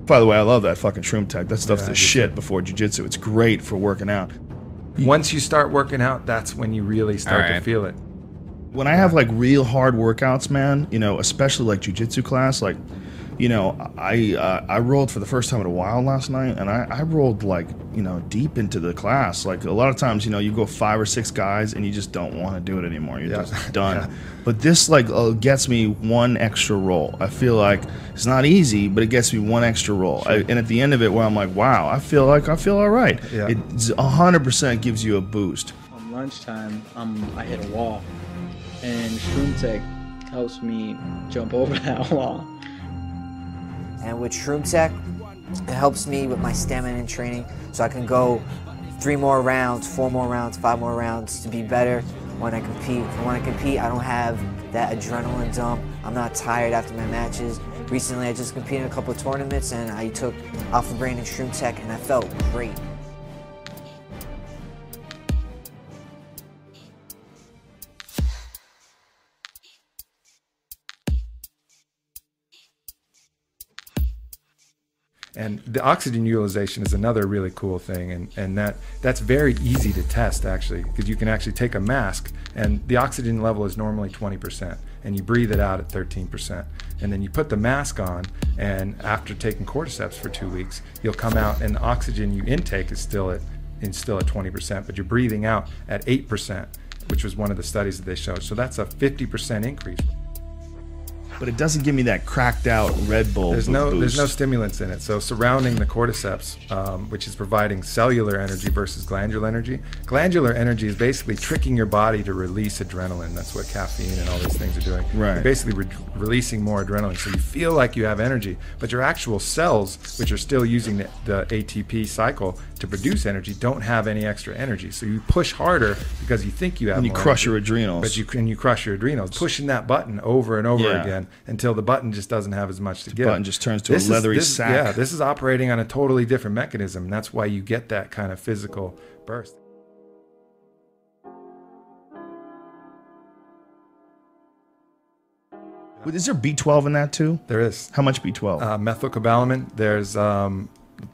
By the way, I love that fucking Shroom Tech. That stuff's Yeah, the shit before jiu-jitsu. It's great for working out. Once you start working out, that's when you really start to feel it. When I have like real hard workouts, man, you know, especially like jiu-jitsu class, like, you know, I rolled for the first time in a while last night, and I rolled like, you know, deep into the class. Like a lot of times, you know, you go 5 or 6 guys and you just don't want to do it anymore. You're just done. Yeah. But this like gets me one extra roll. I feel like it's not easy, but it gets me one extra roll. Sure. And at the end of it, where I'm like, wow, I feel all right. Yeah. It 100% gives you a boost. On lunchtime, I hit a wall, and Shroom Tech helps me jump over that wall. And with Shroom Tech, it helps me with my stamina and training, so I can go 3 more rounds, 4 more rounds, 5 more rounds to be better when I compete. And when I compete, I don't have that adrenaline dump. I'm not tired after my matches. Recently, I just competed in a couple of tournaments, and I took Alpha Brain and Shroom Tech, and I felt great. And the oxygen utilization is another really cool thing, and that's very easy to test actually, because you can actually take a mask, and the oxygen level is normally 20%, and you breathe it out at 13%, and then you put the mask on, and after taking cordyceps for 2 weeks, you'll come out and the oxygen you intake is still at 20%, but you're breathing out at 8%, which was one of the studies that they showed. So that's a 50% increase. But it doesn't give me that cracked out Red Bull There's boost. no stimulants in it. So surrounding the cordyceps, which is providing cellular energy versus glandular energy. Glandular energy is basically tricking your body to release adrenaline. That's what caffeine and all these things are doing. Right. You're basically releasing more adrenaline, so you feel like you have energy, but your actual cells, which are still using the ATP cycle to produce energy, don't have any extra energy. So you push harder because you think you have. And you more crush energy, your adrenals. But you crush your adrenals, pushing that button over and over Yeah. again until the button just doesn't have as much to give. The button just turns to a leathery sack. Yeah, this is operating on a totally different mechanism. And that's why you get that kind of physical burst. Is there B12 in that too? There is. How much B12? Methylcobalamin, there's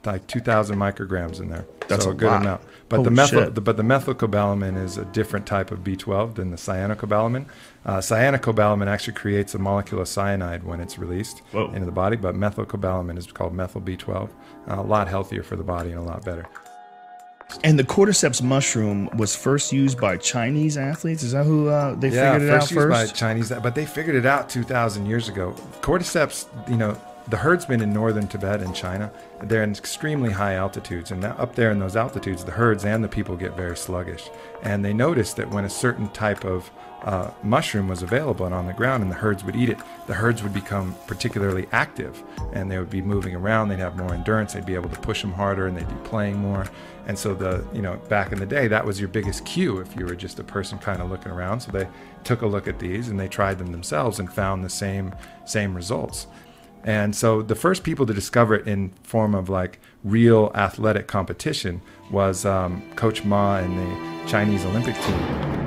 like 2,000 micrograms in there. That's so a good lot. amount. But Holy shit. but the methylcobalamin is a different type of B12 than the cyanocobalamin. Cyanocobalamin actually creates a molecule of cyanide when it's released into the body, but methylcobalamin is called methyl B12. A lot healthier for the body and a lot better. And the cordyceps mushroom was first used by Chinese athletes? Is that who they figured it out used by first? Chinese, but they figured it out 2,000 years ago. Cordyceps, you know, the herdsmen in northern Tibet and China, they're in extremely high altitudes, and up there in those altitudes, the herds and the people get very sluggish. And they noticed that when a certain type of mushroom was available and on the ground and the herds would eat it, the herds would become particularly active, and they would be moving around, they'd have more endurance, they'd be able to push them harder, and they'd be playing more. And so back in the day, that was your biggest cue if you were just a person kind of looking around. So they took a look at these and they tried them themselves and found the same results. And so the first people to discover it in form of like real athletic competition was Coach Ma and the Chinese Olympic team.